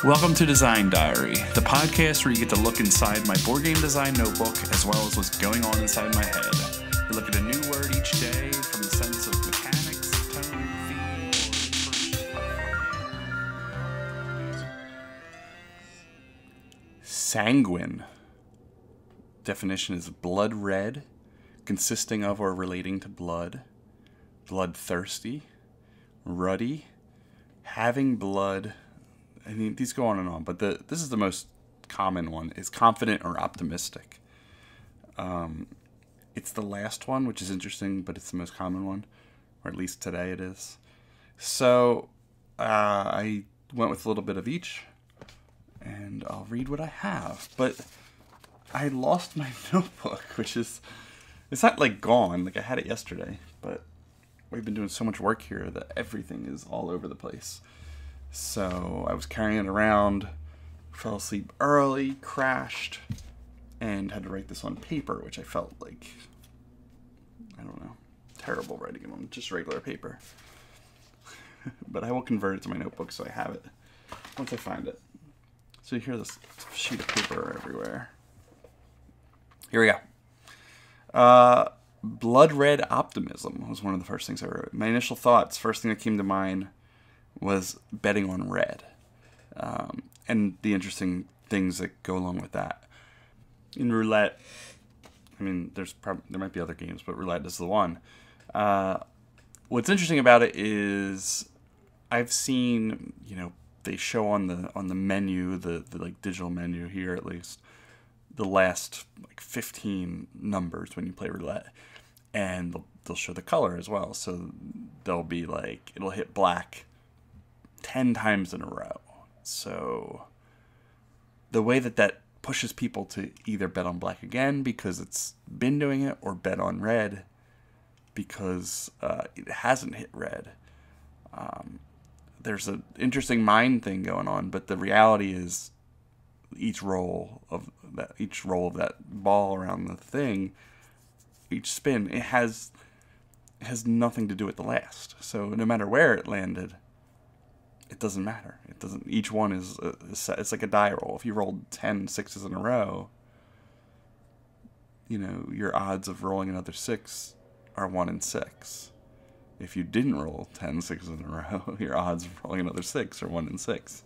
Welcome to Design Diary, the podcast where you get to look inside my board game design notebook as well as what's going on inside my head. We look at a new word each day from the sense of mechanics, tone, feel, Sanguine. Definition is blood red, consisting of or relating to blood, bloodthirsty, ruddy, having blood. I mean, these go on and on, but this is the most common one, is confident or optimistic. It's the last one, which is interesting, but it's the most common one, or at least today it is. So I went with a little bit of each, and I'll read what I have. But I lost my notebook, which is, it's not like gone, like I had it yesterday, but we've been doing so much work here that everything is all over the place. So I was carrying it around, fell asleep early, crashed, and had to write this on paper, which I felt like, I don't know, terrible writing it on just regular paper. But I will convert it to my notebook so I have it once I find it. So you hear this sheet of paper everywhere. Here we go. Blood-red optimism was one of the first things I wrote. My initial thoughts, first thing that came to mind was betting on red. And the interesting things that go along with that. In roulette, I mean, there might be other games, but roulette is the one. What's interesting about it is I've seen, they show on the menu, the like digital menu here at least, the last like 15 numbers when you play roulette, and they'll show the color as well. So they'll be like, it'll hit black 10 times in a row. So the way that pushes people to either bet on black again because it's been doing it, or bet on red because it hasn't hit red. There's an interesting mind thing going on, but the reality is each roll of that ball around the thing, each spin, it has nothing to do with the last. So no matter where it landed, it doesn't matter. It doesn't. Each one is it's like a die roll. If you rolled 10 sixes in a row, your odds of rolling another 6 are 1 in 6. If you didn't roll 10 sixes in a row, your odds of rolling another 6 are 1 in 6.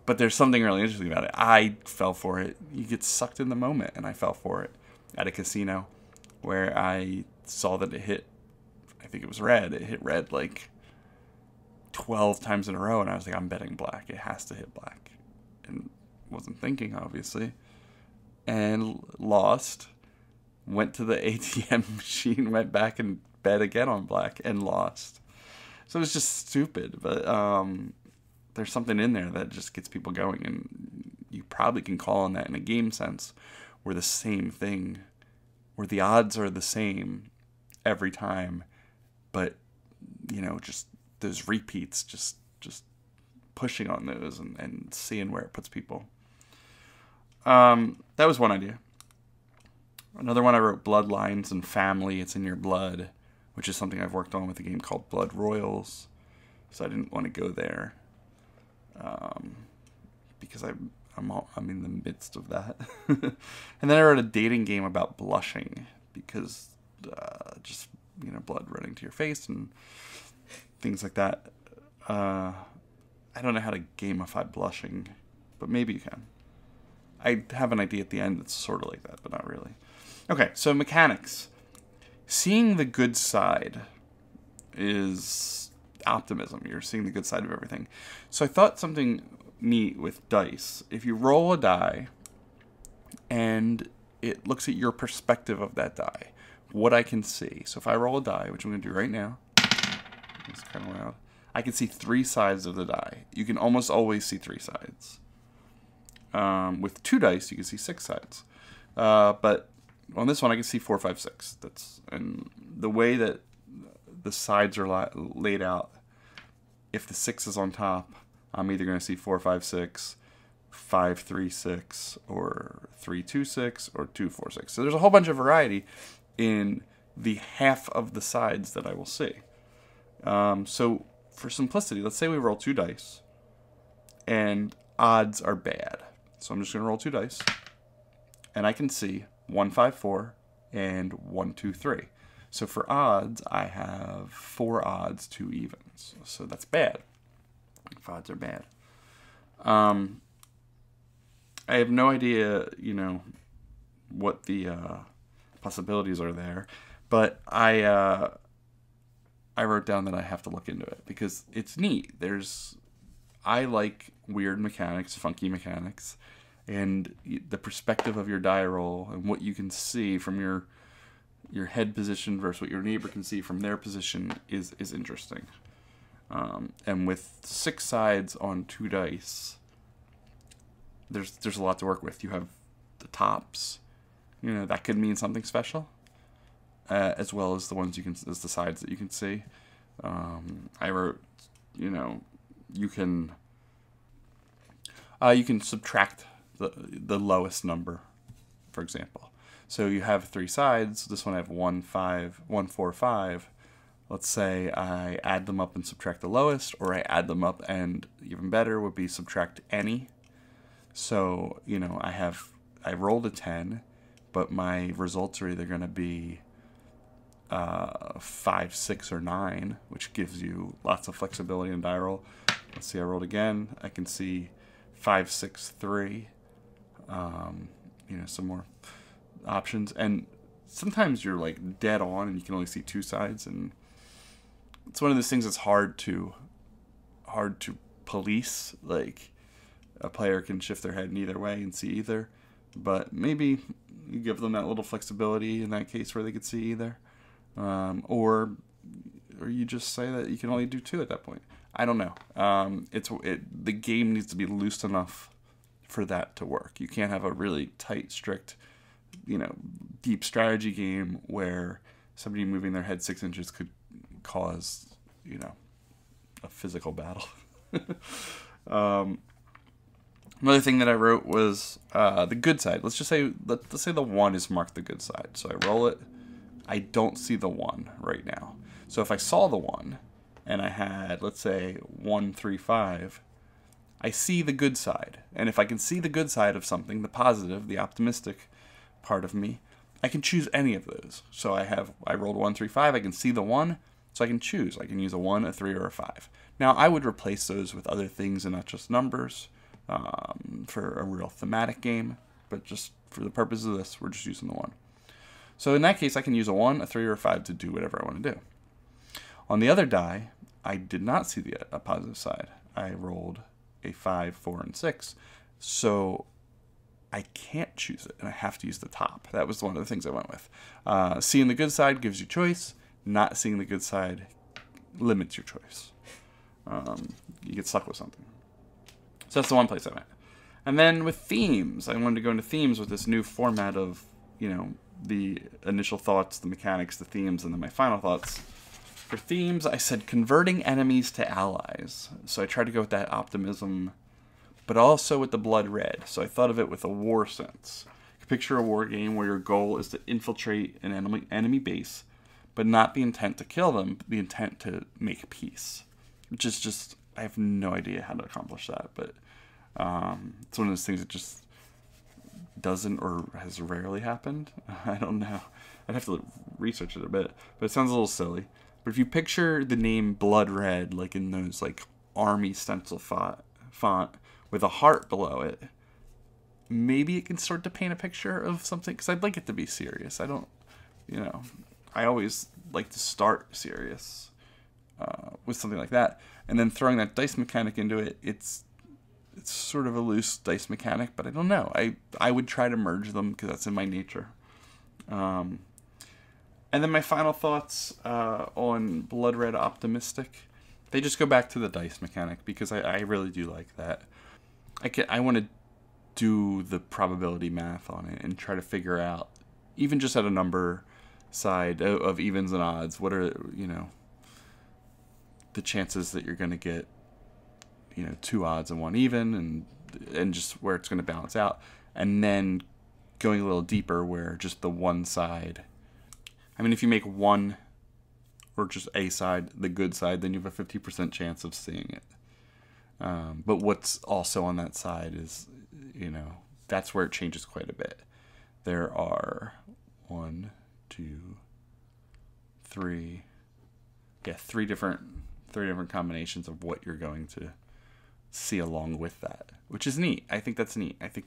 But there's something really interesting about it. I fell for it. You get sucked in the moment, and I fell for it at a casino where I saw that it hit, I think it was red. It hit red like 12 times in a row, and I was like, I'm betting black. It has to hit black. And wasn't thinking, obviously. And lost. Went to the ATM machine, went back and bet again on black, and lost. So it was just stupid, but there's something in there that just gets people going, and you probably can call on that in a game sense, where the same thing, where the odds are the same every time, but, just those repeats, just pushing on those and seeing where it puts people. That was one idea. Another one I wrote, bloodlines and family. It's in your blood, which is something I've worked on with a game called Blood Royals. So I didn't want to go there because I'm in the midst of that. And then I wrote a dating game about blushing because just blood running to your face and things like that. I don't know how to gamify blushing, but maybe you can. I have an idea at the end that's sort of like that, but not really. Okay, so mechanics. Seeing the good side is optimism. You're seeing the good side of everything. So I thought something neat with dice. If you roll a die and it looks at your perspective of that die, what I can see. So if I roll a die, which I'm going to do right now, it's kind of loud, I can see 3 sides of the die. You can almost always see 3 sides. With 2 dice, you can see 6 sides. But on this one, I can see 4, 5, 6. And the way that the sides are laid out, if the 6 is on top, I'm either going to see 4, 5, 6, 5, 3, 6, or 3, 2, 6, or 2, 4, 6. So there's a whole bunch of variety in the half of the sides that I will see. So for simplicity, let's say we roll 2 dice, and odds are bad. So I'm just going to roll 2 dice. And I can see 1, 5, 4 and 1, 2, 3. So for odds, I have 4 odds, 2 evens. So that's bad. If odds are bad. I have no idea, what the possibilities are there. But I wrote down that I have to look into it because it's neat. I like weird mechanics, funky mechanics, and the perspective of your die roll and what you can see from your head position versus what your neighbor can see from their position is interesting. And with 6 sides on 2 dice, there's a lot to work with. You have the tops, that could mean something special, as well as as the sides that you can see. I wrote, you can subtract the lowest number, for example. So you have 3 sides. This one I have 1, 5, 1, 4, 5. Let's say I add them up and subtract the lowest, or I add them up and even better would be subtract any. So, I rolled a 10, but my results are either going to be 5, 6, or 9, which gives you lots of flexibility in die roll. Let's see, I rolled again. I can see 5, 6, 3. Some more options. And sometimes you're like dead on and you can only see 2 sides, and it's one of those things that's hard to police. Like, a player can shift their head in either way and see either, but maybe you give them that little flexibility in that case where they could see either, or you just say that you can only do 2 at that point. I don't know. The game needs to be loose enough for that to work. You can't have a really tight, strict, deep strategy game where somebody moving their head 6 inches could cause, a physical battle. Another thing that I wrote was the good side. Let's say the 1 is marked the good side. So I roll it. I don't see the 1 right now. So if I saw the 1 and I had, let's say, 1, 3, 5, I see the good side. And if I can see the good side of something, the positive, the optimistic part of me, I can choose any of those. So I rolled 1, 3, 5. I can see the 1, so I can choose. I can use a 1, a 3, or a 5. Now, I would replace those with other things and not just numbers for a real thematic game. But just for the purpose of this, we're just using the 1. So in that case, I can use a 1, a 3, or a 5 to do whatever I want to do. On the other die, I did not see a positive side. I rolled a 5, 4, and 6. So I can't choose it, and I have to use the top. That was one of the things I went with. Seeing the good side gives you choice. Not seeing the good side limits your choice. You get stuck with something. So that's the one place I went. And then with themes, I wanted to go into themes with this new format of, the initial thoughts, the mechanics, the themes, and then my final thoughts. For themes, I said converting enemies to allies. So I tried to go with that optimism, but also with the blood red. So I thought of it with a war sense. Picture a war game where your goal is to infiltrate an enemy base, but not the intent to kill them, but the intent to make peace. Which is just, I have no idea how to accomplish that, but it's one of those things that just doesn't or has rarely happened. I don't know. I'd have to research it a bit, but it sounds a little silly. But if you picture the name Blood Red, like in those army stencil font with a heart below it, maybe it can start to paint a picture of something, because I'd like it to be serious. I don't, I always like to start serious with something like that, and then throwing that dice mechanic into it. It's sort of a loose dice mechanic, but I don't know. I would try to merge them because that's in my nature. And then my final thoughts on Blood Red Optimistic, they just go back to the dice mechanic, because I really do like that. I want to do the probability math on it and try to figure out, even just at a number side of evens and odds, what are, the chances that you're going to get, 2 odds and 1 even, and just where it's going to balance out. And then going a little deeper where just the one side, if you make one or just a side the good side, then you have a 50% chance of seeing it. But what's also on that side is, you know, that's where it changes quite a bit. There are 1, 2, 3, three different combinations of what you're going to see along with that, which is neat. I think that's neat. I think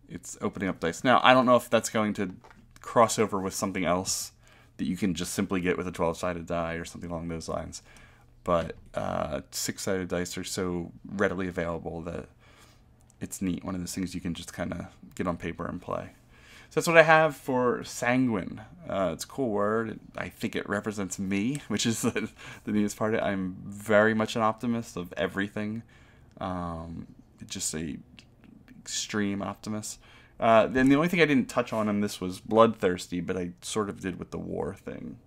it's opening up dice. Now, I don't know if that's going to cross over with something else that you can just simply get with a 12-sided die or something along those lines. But 6-sided dice are so readily available that it's neat. One of those things you can just kind of get on paper and play. So that's what I have for Sanguine. It's a cool word. I think it represents me, which is the neatest part of it. I'm very much an optimist of everything. Just a extreme optimist. Then the only thing I didn't touch on in this was bloodthirsty, but I sort of did with the war thing.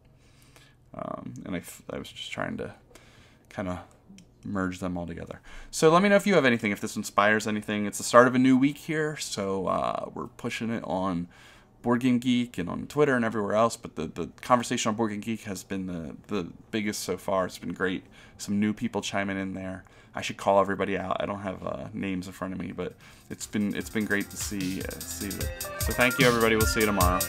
And I was just trying to kind of merge them all together. So let me know if you have anything, if this inspires anything. It's the start of a new week here, so we're pushing it on Board Game Geek and on Twitter and everywhere else, but the conversation on Board Game Geek has been the biggest so far. It's been great. Some new people chiming in there. I should call everybody out. I don't have names in front of me, but it's been great to see that. So thank you, everybody. We'll see you tomorrow.